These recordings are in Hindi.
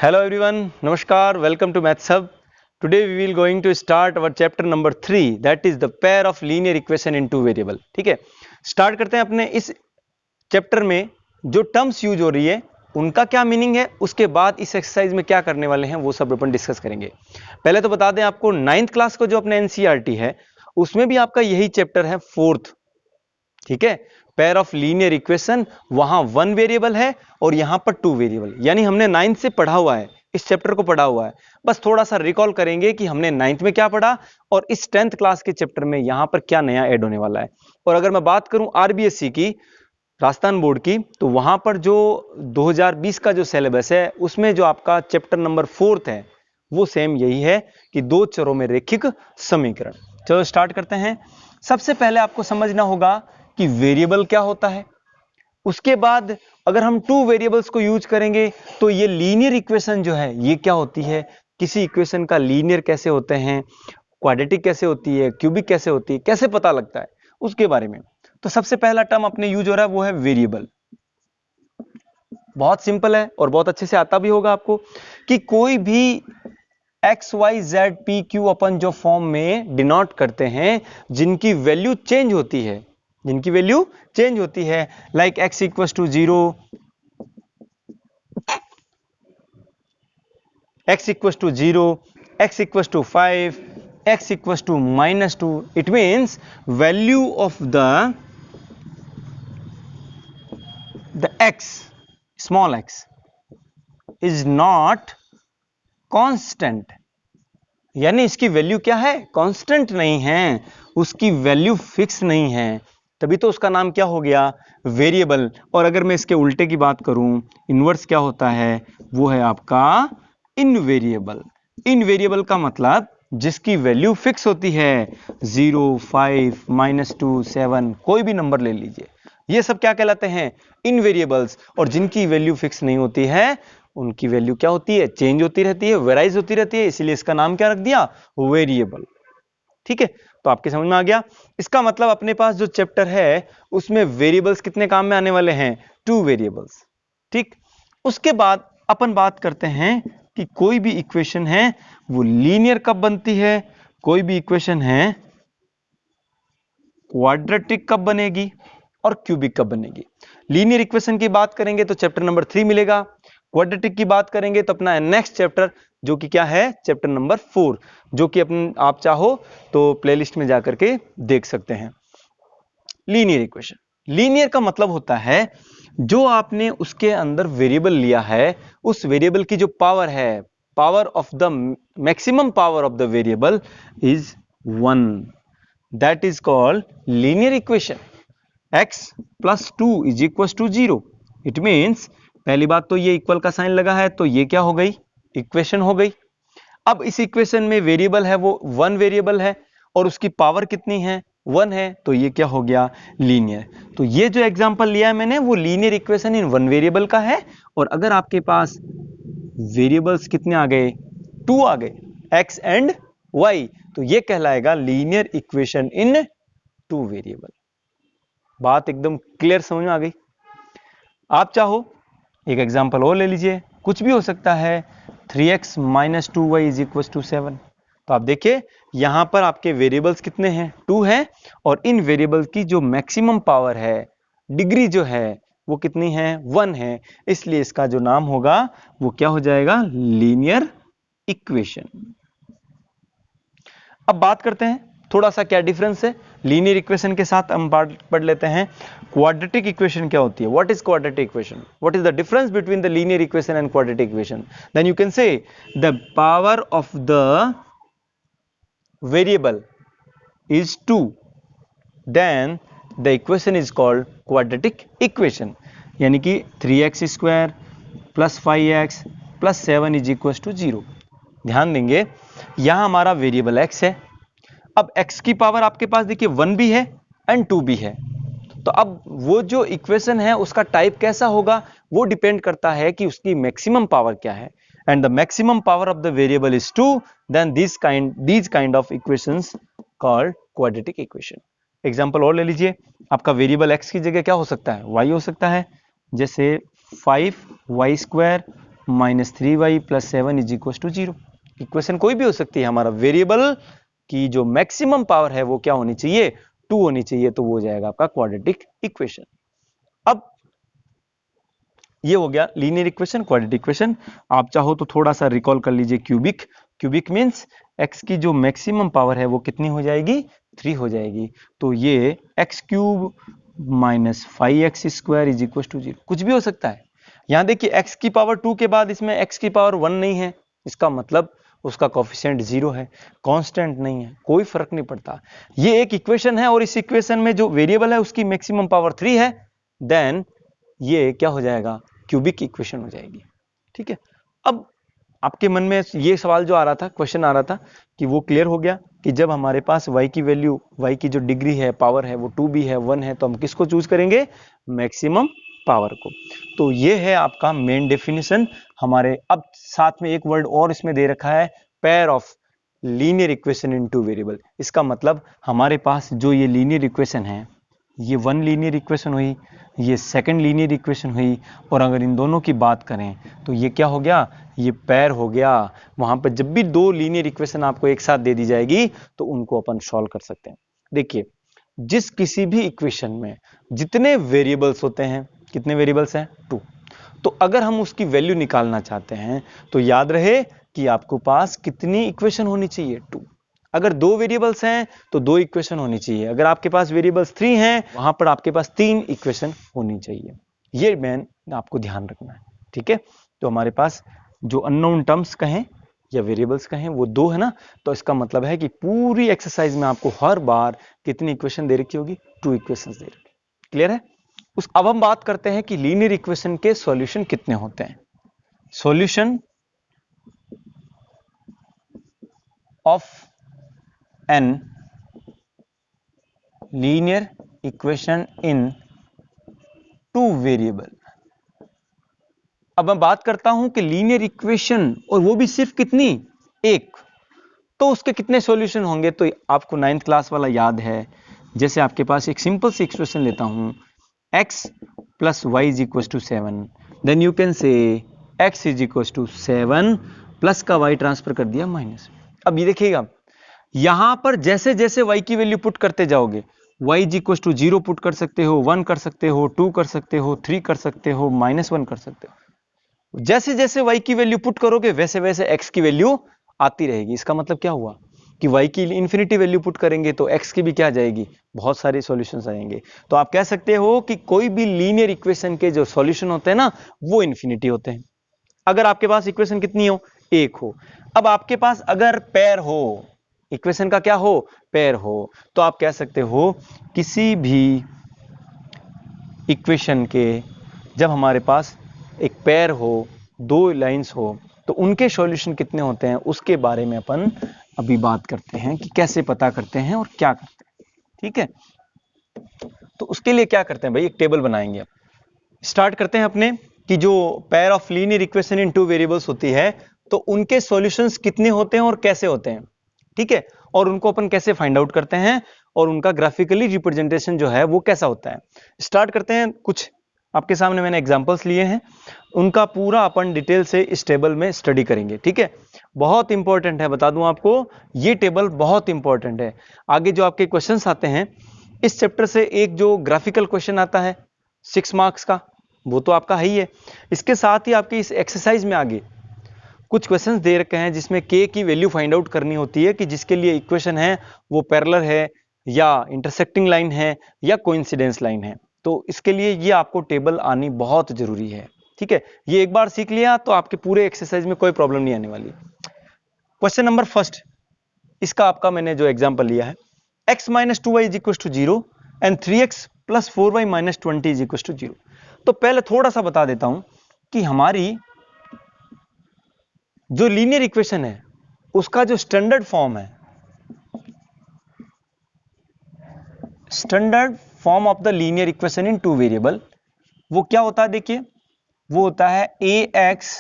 Hello everyone, Namaskar, welcome to Maths Hub. Today we will going to start our chapter number 3, that is the pair of linear equation in two variable. ठीक है, स्टार्ट करते हैं अपने इस चैप्टर में जो टर्म्स यूज हो रही है उनका क्या मीनिंग है, उसके बाद इस एक्सरसाइज में क्या करने वाले हैं वो सब अपन डिस्कस करेंगे। पहले तो बता दें आपको 9th क्लास को जो अपने एनसीईआरटी है उसमें भी आपका यही चैप्टर है 4th, ठीक है। पेयर ऑफ लीनियर इक्वेशन, वहां वन वेरिएबल है और यहां पर टू वेरिएबल, यानी हमने 9th से पढ़ा हुआ है, इस चैप्टर को पढ़ा हुआ है। बस थोड़ा सा रिकॉल करेंगे कि हमने 9th में क्या पढ़ा और इस 10th क्लास के चैप्टर में यहां पर क्या नया ऐड होने वाला है। और अगर मैं बात करूं आरबीएससी की, राजस्थान बोर्ड की, तो वहां पर जो 2020 का जो सिलेबस है उसमें जो आपका चैप्टर नंबर 4th है वो सेम यही है कि दो चरों में रैखिक समीकरण। चलो स्टार्ट करते हैं। सबसे पहले आपको समझना होगा कि वेरिएबल क्या होता है। उसके बाद अगर हम टू वेरिएबल्स को यूज करेंगे तो ये लीनियर इक्वेशन जो है ये क्या होती है, किसी इक्वेशन का लीनियर कैसे होते हैं, क्वाड्रेटिक कैसे होती है, क्यूबिक कैसे होती है, कैसे पता लगता है उसके बारे में। तो सबसे पहला टर्म अपने यूज हो रहा है वो है वेरिएबल। बहुत सिंपल है और बहुत अच्छे से आता भी होगा आपको कि कोई भी x y z p q अपन जो फॉर्म में डिनोट करते हैं जिनकी वैल्यू चेंज होती है, जिनकी वैल्यू चेंज होती है, like x equals to 0, x equals to 0, x equals to 5, x equals to -2, it means value of the x, small x is not constant, यानी इसकी वैल्यू क्या है, कांस्टेंट नहीं है, उसकी वैल्यू फिक्स नहीं है, तभी तो उसका नाम क्या हो गया, वेरिएबल। और अगर मैं इसके उल्टे की बात करूं, इनवर्स क्या होता है, वो है आपका इनवेरिएबल। इनवेरिएबल का मतलब जिसकी वैल्यू फिक्स होती है, 0, 5, -2, 7, कोई भी नंबर ले लीजिए, ये सब क्या कहलाते हैं, इनवेरिएबल्स। और जिनकी वैल्यू फिक्स नहीं होती है उनकी वैल्यू क्या होती है, चेंज होती रहती है, वेराइज होती रहती है, इसीलिए इसका नाम क्या रख दिया, वेरिएबल। ठीक है, तो आपके समझ में आ गया। इसका मतलब अपने पास जो चैप्टर है उसमें वेरिएबल्स कितने काम में आने वाले हैं, टू वेरिएबल्स। ठीक, उसके बाद अपन बात करते हैं कि कोई भी इक्वेशन है वो लीनियर कब बनती है, कोई भी इक्वेशन है क्वाड्रेटिक कब बनेगी और क्यूबिक कब बनेगी। लीनियर इक्वेशन की बात करेंगे तो चैप्टर नंबर 3 मिलेगा, क्वाड्रेटिक की बात करेंगे तो अपना नेक्स्ट चैप्टर जो कि क्या है, चैप्टर नंबर 4, जो कि अपन आप चाहो तो प्लेलिस्ट में जाकर के देख सकते हैं। लीनियर इक्वेशन, लीनियर का मतलब होता है जो आपने उसके अंदर वेरिएबल लिया है, उस वेरिएबल की जो पावर है, power of the maximum power of the variable is 1, that is called linear equation. x plus 2 is equal to 0, it means पहली बात तो ये इक्वल का साइन लगा है तो ये क्या हो गई, इक्वेशन हो गई। अब इस इक्वेशन में वेरिएबल है वो वन वेरिएबल है और उसकी पावर कितनी है, 1 है, तो ये क्या हो गया, लीनियर। तो ये जो एग्जांपल लिया है मैंने वो linear equation in one variable का है। और अगर आपके पास वेरिएबल्स कितने आ गए, 2 आ गए, x एंड y, तो ये कहलाएगा लीनियर इक्वेशन इन टू वेरिएबल। बात एकदम क्लियर समझ में आ गई। आप चाहो एक एग्जांपल और ले लीजिए, कुछ भी हो सकता है, 3x - 2y is equal to 7। तो आप देखिए यहां पर आपके वेरिएबल्स कितने हैं, 2 है, और इन वेरिएबल की जो मैक्सिमम पावर है, डिग्री जो है वो कितनी है, 1 है, इसलिए इसका जो नाम होगा वो क्या हो जाएगा, लीनियर इक्वेशन। अब बात करते हैं थोड़ा सा क्या डिफरेंस है लीनियर इक्वेशन के साथ, हम पढ़ लेते हैं क्वाड्रेटिक इक्वेशन क्या होती है। What is quadratic equation, what is the difference between the linear equation and quadratic equation. Then you can say the power of the variable is 2, then the equation is called quadratic equation, यानी कि 3x square plus 5x plus 7 is equal to 0। ध्यान देंगे यहां हमारा वेरिएबल x है, अब x की पावर आपके पास देखिए 1 भी है एंड 2 भी है, तो अब वो जो इक्वेशन है उसका टाइप कैसा होगा वो डिपेंड करता है कि उसकी मैक्सिमम पावर क्या है, and the maximum power of the variable is 2, then these kind of equations called quadratic equation। Example और ले लीजिए, आपका वेरिएबल x की जगह क्या हो सकता है, y हो सकता है, जैसे 5y² -3y + 7 = 0। इक्वेशन कोई भी हो सकती है, हमारा वेरिएबल की जो मैक्सिमम पावर है वो क्या होनी चाहिए, 2 होनी चाहिए, तो वो हो जाएगा आपका क्वाड्रेटिक इक्वेशन। अब ये हो गया लीनियर इक्वेशन, क्वाड्रेटिक इक्वेशन। आप चाहो तो थोड़ा सा रिकॉल कर लीजिए क्यूबिक। क्यूबिक मींस x की जो मैक्सिमम पावर है वो कितनी हो जाएगी, 3 हो जाएगी। तो ये x³ - 5x² = 0। कुछ भी हो सकता है। यहां देखिए x की पावर 2 के बाद इसमें x की पावर 1 नहीं है, इसका मतलब उसका कोफिशिएंट 0 है, कांस्टेंट नहीं है, कोई फर्क नहीं पड़ता। ये एक इक्वेशन है और इस इक्वेशन में जो वेरिएबल है उसकी मैक्सिमम पावर 3 है, देन ये क्या हो जाएगा, क्यूबिक इक्वेशन हो जाएगी। ठीक है। अब आपके मन में ये सवाल जो आ रहा था, क्वेश्चन आ रहा था कि वो क्लियर हो गया कि जब हमारे पास y की वैल्यू, y की जो डिग्री है, पावर है, वो 2 भी है, 1 है, तो हम किसको चूज करेंगे, मैक्सिमम पावर को। तो ये है आपका मेन डेफिनेशन हमारे। अब साथ में एक वर्ड और इसमें दे रखा है, pair of linear equation in 2 variable. इसका मतलब हमारे पास जो ये लीनियर इक्वेशन है, ये 1 लीनियर इक्वेशन हुई, ये सेकंड लीनियर इक्वेशन हुई, और अगर इन दोनों की बात करें तो ये क्या हो गया, ये पेयर हो गया। वहां पर जब भी 2 लीनियर इक्वेशन आपको एक साथ दे दी जाएगी तो उनको अपन सॉल्व कर सकते हैं। देखिए, जिस किसी भी इक्वेशन में जितने वेरिएबल्स होते हैं, कितने वेरिएबल्स हैं, 2। तो अगर हम उसकी वैल्यू निकालना चाहते हैं तो याद रहे कि आपको पास कितनी इक्वेशन होनी चाहिए, 2। अगर 2 वेरिएबल्स हैं तो 2 इक्वेशन होनी चाहिए। अगर आपके पास वेरिएबल्स 3 हैं, वहां पर आपके पास 3 इक्वेशन होनी चाहिए। ये मैन आपको ध्यान रखना है। ठीक है। तो हमारे पास जो अननोन टर्म्स कहें या वेरिएबल्स कहें वो 2 है ना, तो इसका मतलब है कि पूरी एक्सरसाइज में आपको हर बार कितनी इक्वेशन दे रखी होगी, 2 इक्वेशंस दे रखी। क्लियर है। अब हम बात करते हैं कि लीनियर इक्वेशन के सॉल्यूशन कितने होते हैं। Solution of an linear equation in 2 variable. अब मैं बात करता हूं कि लीनियर इक्वेशन, और वो भी सिर्फ कितनी, एक, तो उसके कितने सॉल्यूशन होंगे। तो आपको 9th क्लास वाला याद है। जैसे आपके पास एक सिंपल सी एक्सप्रेशन लेता हूं, x + y = 7, then you can say x = 7 plus का y ट्रांसफर कर दिया माइनस। अब ये देखिएगा, यहां पर जैसे जैसे y की वैल्यू पुट करते जाओगे, y = 0 पुट कर सकते हो, 1 कर सकते हो, 2 कर सकते हो, 3 कर सकते हो, -1 कर सकते हो। जैसे जैसे y की वैल्यू पुट करोगे वैसे वैसे x की वैल्यू आती रहेगी। इसका मतलब क्या हुआ कि y की इंफिनिटी वैल्यू पुट करेंगे तो x की भी क्या आ जाएगी, बहुत सारे सॉल्यूशंस आएंगे। तो आप कह सकते हो कि कोई भी लीनियर इक्वेशन के जो सॉल्यूशन होते हैं ना, वो इंफिनिटी होते हैं। अगर आपके पास इक्वेशन कितनी हो, एक हो। अब आपके पास अगर पेयर हो, इक्वेशन का क्या हो, पेयर हो, तो आप कह सकते हो किसी भी इक्वेशन के जब हमारे पास एक पेयर हो, 2 लाइंस हो, तो उनके सॉल्यूशन कितने होते हैं, उसके बारे में अपन अभी बात करते हैं कि कैसे पता करते हैं और क्या करते हैं। ठीक है। तो उसके लिए क्या करते हैं भाई, एक टेबल बनाएंगे। अब स्टार्ट करते हैं अपने कि जो pair of linear equation in 2 variables होती है, तो उनके सॉल्यूशंस कितने होते हैं और कैसे होते हैं। ठीक है। और उनको अपन कैसे फाइंड आउट करते हैं और उनका ग्राफिकली रिप्रेजेंटेशन जो है वो कैसा होता है। स्टार्ट करते हैं। कुछ आपके सामने मैंने एग्जांपल्स लिए हैं, उनका पूरा अपन डिटेल से इस टेबल में स्टडी करेंगे। ठीक है। बहुत इंपॉर्टेंट है, बता दूं आपको, ये टेबल बहुत इंपॉर्टेंट है। आगे जो आपके क्वेश्चंस आते हैं इस चैप्टर से, एक जो ग्राफिकल क्वेश्चन आता है 6 मार्क्स का, वो तो आपका है ही है। इसके साथ ही आपकी इस एक्सरसाइज में आगे कुछ क्वेश्चंस दे रखे हैं जिसमें k की वैल्यू फाइंड आउट करनी होती है कि जिसके लिए इक्वेशन है वो पैरेलल है या इंटरसेक्टिंग लाइन है या कोइंसिडेंस लाइन है। तो इसके लिए ये आपको टेबल आनी बहुत जरूरी है। ठीक है। ये एक बार सीख लिया तो आपके पूरे एक्सरसाइज में कोई प्रॉब्लम नहीं आने वाली। क्वेश्चन नंबर फर्स्ट, इसका आपका मैंने जो एग्जाम्पल लिया है, x - 2y = 0 and 3x + 4y - 20 = 0। तो पहले थोड़ा सा बता देता हूं कि हमारी जो लीनियर इक्वेशन है उसका जो स्टैंडर्ड फॉर्म है, standard form of the linear equation in 2 variable, वो क्या होता है, देखिए वो होता है ax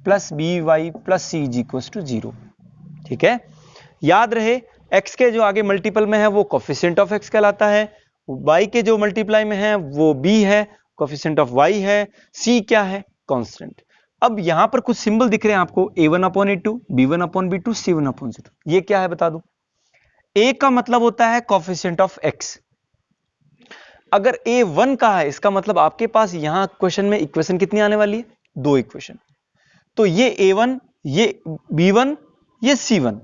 + by + c = 0। ठीक है। याद रहे x के जो आगे मल्टीपल में है वो कोफिशिएंट ऑफ x कहलाता है, y के जो मल्टीप्लाई में है वो b है, कोफिशिएंट ऑफ y है, c क्या है, कांस्टेंट। अब यहां पर कुछ सिंबल दिख रहे हैं आपको, a1/a2, b1/b2, c1/c2। ये क्या है बता दो। a का मतलब होता है कोफिशिएंट ऑफ x। अगर a1 का है, इसका मतलब आपके पास यहां क्वेश्चन में इक्वेशन कितनी आने वाली है, 2 इक्वेशन। तो ये a1, ये b1, ये c1,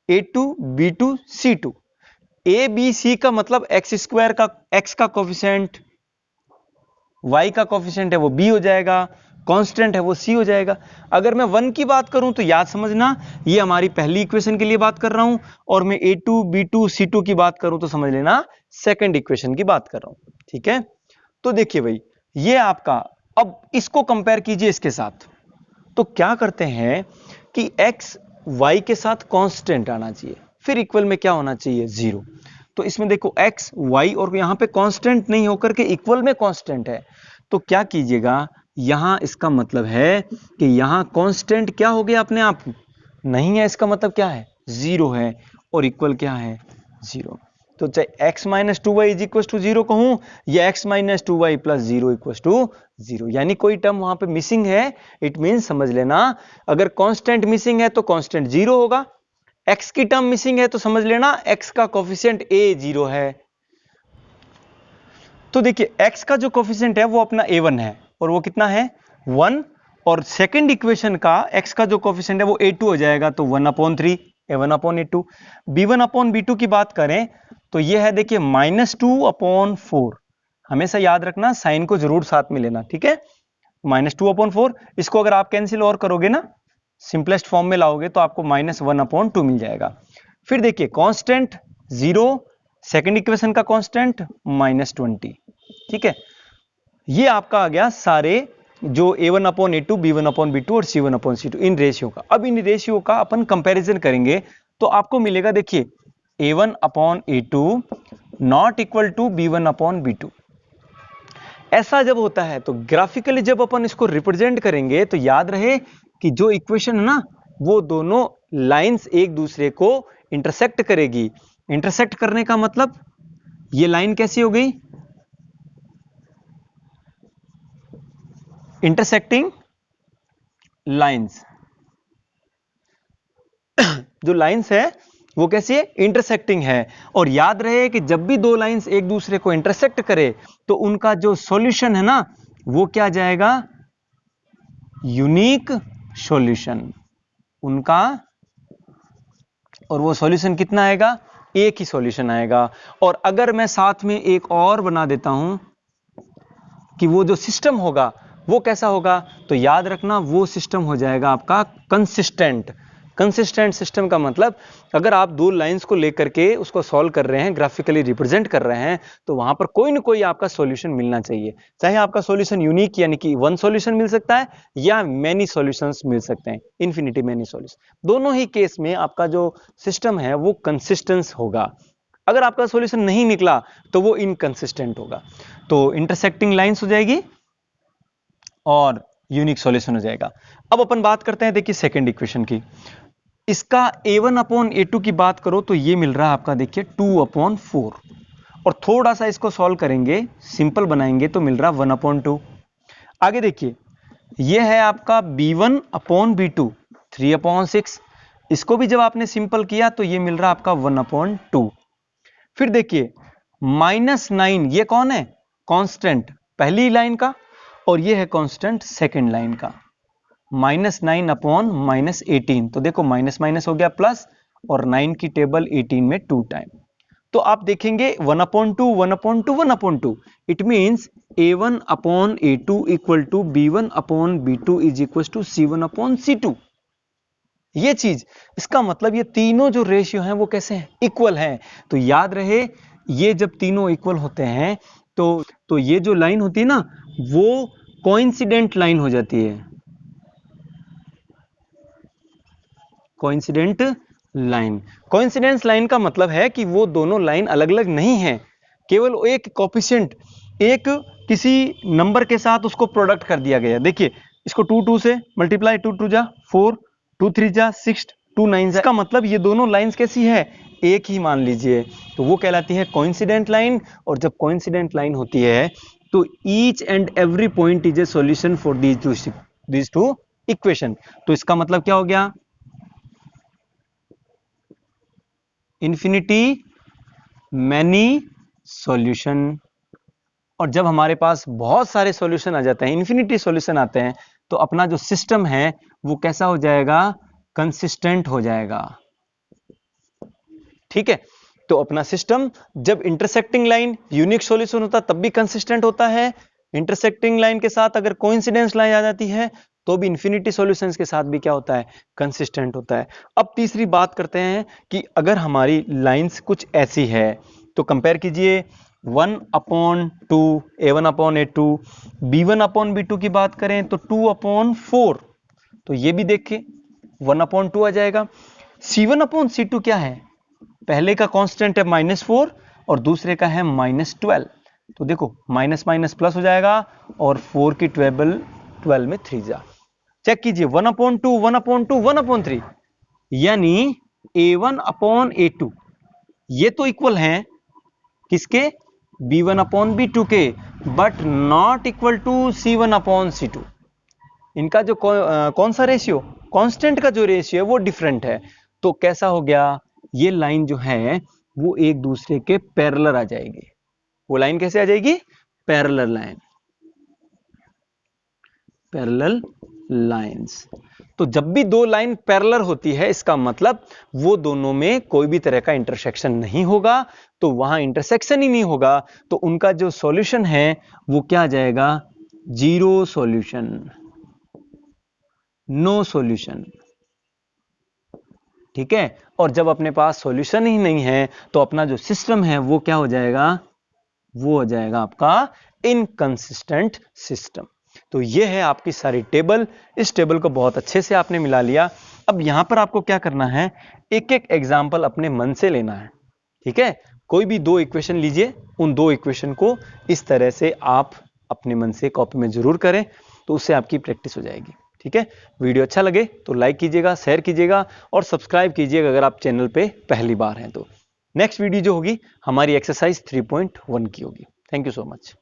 a2, b2, c2। a b c का मतलब x स्क्वायर का, x का कोफिशिएंट, y का कोफिशिएंट है वो b हो जाएगा, कांस्टेंट है वो c हो जाएगा। अगर मैं 1 की बात करूं तो याद समझना, ये हमारी पहली इक्वेशन के लिए बात कर रहा हूं, और मैं a2, b2, c2 की बात करूं तो समझ लेना सेकंड इक्वेशन की बात कर रहा हूं। ठीक है, तो देखिए भाई, ये आपका, अब इसको कंपेयर कीजिए इसके साथ। तो क्या करते हैं कि x y के साथ कांस्टेंट आना चाहिए, फिर इक्वल में क्या होना चाहिए, 0। तो इसमें देखो x y और यहां पे कांस्टेंट नहीं होकर के इक्वल में कांस्टेंट है, तो क्या कीजिएगा, यहां इसका मतलब है कि यहां कांस्टेंट क्या हो गया अपने आप, नहीं है, इसका मतलब क्या है, 0 है, और इक्वल क्या है, 0। तो चाहे x minus 2y is equal to 0 कहूं, या x minus 2y plus 0 equal to 0, यानी कोई टर्म वहां पे मिसिंग है। इट मीन्स समझ लेना, अगर कांस्टेंट मिसिंग है तो कांस्टेंट 0 होगा, x की टर्म मिसिंग है तो समझ लेना x का कोफिशिएंट a 0 है। तो देखिए x का जो कोफिशिएंट है वो अपना a1 है, और वो कितना है, 1, और सेकंड इक्वेशन का x का जो कोफिशिएंट है वो a2 हो जाएगा, तो 1/3 a1/a2। b1/b2 की बात करें तो ये है, देखिए, -2/4। हमेशा याद रखना, साइन को जरूर साथ में लेना, ठीक है। -2/4, इसको अगर आप कैंसिल और करोगे ना, सिंपलेस्ट फॉर्म में लाओगे तो आपको -1/2 मिल जाएगा। फिर देखिए कांस्टेंट 0, सेकंड इक्वेशन का कांस्टेंट -20। ठीक है, ये आपका आ गया सारे जो a1/a2, b1/b2 और c1/c2 इन रेशियो का। अब इन रेशियो का अपन कंपैरिजन करेंगे तो आपको मिलेगा, देखिए, a1/a2 not equal to b1/b2। ऐसा जब होता है तो ग्राफिकली जब अपन इसको रिप्रेजेंट करेंगे तो याद रहे कि जो इक्वेशन है ना, वो दोनों लाइंस एक दूसरे को इंटरसेक्ट करेगी। इंटरसेक्ट करने का मतलब, ये लाइन कैसी हो गई, इंटरसेक्टिंग लाइंस। जो लाइंस है वो कैसी है, इंटरसेक्टिंग है। और याद रहे कि जब भी दो लाइंस एक दूसरे को इंटरसेक्ट करे तो उनका जो सॉल्यूशन है ना, वो क्या जाएगा, यूनिक सॉल्यूशन उनका, और वो सॉल्यूशन कितना आएगा, एक ही सॉल्यूशन आएगा। और अगर मैं साथ में एक और बना देता हूं कि वो जो सिस्टम होगा वो कैसा होगा, तो याद रखना वो सिस्टम हो जाएगा आपका कंसिस्टेंट। कंसिस्टेंट सिस्टम का मतलब, अगर आप दो लाइंस को लेकर के उसको सॉल्व कर रहे हैं, ग्राफिकली रिप्रेजेंट कर रहे हैं, तो वहां पर कोई ना कोई आपका सॉल्यूशन मिलना चाहिए। चाहे आपका सॉल्यूशन यूनिक यानी कि वन सॉल्यूशन मिल सकता है, या मेनी सॉल्यूशंस मिल सकते हैं, इन्फिनिटी मेनी सॉल्यूशन। दोनों ही केस में आपका जो सिस्टम है वो कंसिस्टेंस होगा। अगर आपका सॉल्यूशन नहीं निकला तो वो इनकंसिस्टेंट होगा। तो इंटरसेक्टिंग लाइंस हो जाएगी और यूनिक सॉल्यूशन हो जाएगा। अब अपन बात करते हैं, देखिए, सेकंड इक्वेशन की। इसका a1/a2 की बात करो तो ये मिल रहा है आपका, देखिए, 2/4, और थोड़ा सा इसको सॉल्व करेंगे, सिंपल बनाएंगे तो मिल रहा 1/2। आगे देखिए, ये है आपका b1/b2 3/6। इसको भी जब आपने सिंपल किया तो ये मिल रहा आपका 1/2। फिर देखिए -9, ये कौन है, कांस्टेंट पहली लाइन का, और ये है कांस्टेंट सेकंड लाइन का, -9/-18। तो देखो माइनस माइनस हो गया प्लस, और 9 की टेबल 18 में 2 टाइम। तो आप देखेंगे 1/2 1/2 1/2, it means a1/a2 equal to b1/b2 is equal to c1/c2। ये चीज, इसका मतलब ये तीनों जो रेशियो हैं वो कैसे हैं, इक्वल हैं। तो याद रहे, ये जब तीनों इक्वल होते हैं तो ये जो लाइन होती है ना, वो कोइंसिडेंट लाइन हो जाती है। कोइंसिडेंट लाइन, कोइंसिडेंस लाइन का मतलब है कि वो दोनों लाइन अलग अलग नहीं है, केवल एक कोफिशिएंट, एक किसी नंबर के साथ उसको प्रोडक्ट कर दिया गया। देखिए, इसको 2 से मल्टीप्लाई, 2 जा 4, 2 3 जा 6, 2 9 जा, इसका मतलब ये दोनों लाइंस कैसी है, एक ही मान लीजिए, तो वो कहलाती है कोइंसिडेंट लाइन। और जब कोइंसिडेंट लाइन होती है तो each and every point is a solution for these two equation. तो इसका मतलब क्या हो गया, इन्फिनिटी मैनी सॉल्यूशन। और जब हमारे पास बहुत सारे सॉल्यूशन आ जाते हैं, इन्फिनिटी सॉल्यूशन आते हैं, तो अपना जो सिस्टम है वो कैसा हो जाएगा, कंसिस्टेंट हो जाएगा। ठीक है, तो अपना सिस्टम जब इंटरसेक्टिंग लाइन यूनिक सॉल्यूशन होता तब भी कंसिस्टेंट होता है, इंटरसेक्टिंग लाइन के साथ अगर कोइंसिडेंस लाइन आ जाती है तो भी इन्फिनिटी सॉल्यूशंस के साथ भी क्या होता है, कंसिस्टेंट होता है। अब तीसरी बात करते हैं कि अगर हमारी लाइंस कुछ ऐसी है तो कंपेयर कीजिए 1/2 A1/A2, B1/B2 की बात करें तो 2/4, तो ये भी देखिए 1/2 आ जाएगा। C1/C2 क्या है, पहले का कांस्टेंट है -4 और दूसरे का है -12, तो देखो माइनस माइनस प्लस हो जाएगा और 4 की 12 में 3 जा। चेक कीजिए 1/2 1/2 1/3, यानी A1/A2 ये तो इक्वल हैं किसके, B1/B2 के, but not equal to C1/C2। इनका जो कौन सा रेशियो, कांस्टेंट का जो रेशियो है वो डिफरेंट है। तो कैसा हो गया, ये लाइन जो है वो एक दूसरे के पैरेलल आ जाएगी। वो लाइन कैसे आ जाएगी, पैरेलल लाइन, पैरेलल लाइंस। तो जब भी दो लाइन पैरेलल होती है इसका मतलब वो दोनों में कोई भी तरह का इंटरसेक्शन नहीं होगा, तो वहां इंटरसेक्शन ही नहीं होगा तो उनका जो सॉल्यूशन है वो क्या आ जाएगा, जीरो सॉल्यूशन, नो सॉल्यूशन। ठीक है, और जब अपने पास सॉल्यूशन ही नहीं है तो अपना जो सिस्टम है वो क्या हो जाएगा, वो हो जाएगा आपका इनकंसिस्टेंट सिस्टम। तो ये है आपकी सारी टेबल, इस टेबल को बहुत अच्छे से आपने मिला लिया। अब यहां पर आपको क्या करना है, एक एक एग्जाम्पल अपने मन से लेना है। ठीक है, कोई भी दो इक्वेशन लीजिए, उन दो इक्वेशन को इस तरह से आप अपने मन से कॉपी में जरूर करें, तो उससे आपकी प्रैक्टिस हो जाएगी। ठीक है, वीडियो अच्छा लगे तो लाइक कीजिएगा, शेयर कीजिएगा और सब्सक्राइब कीजिएगा अगर आप चैनल पे पहली बार हैं तो। नेक्स्ट वीडियो जो होगी हमारी एक्सरसाइज 3.1 की होगी। Thank you so much.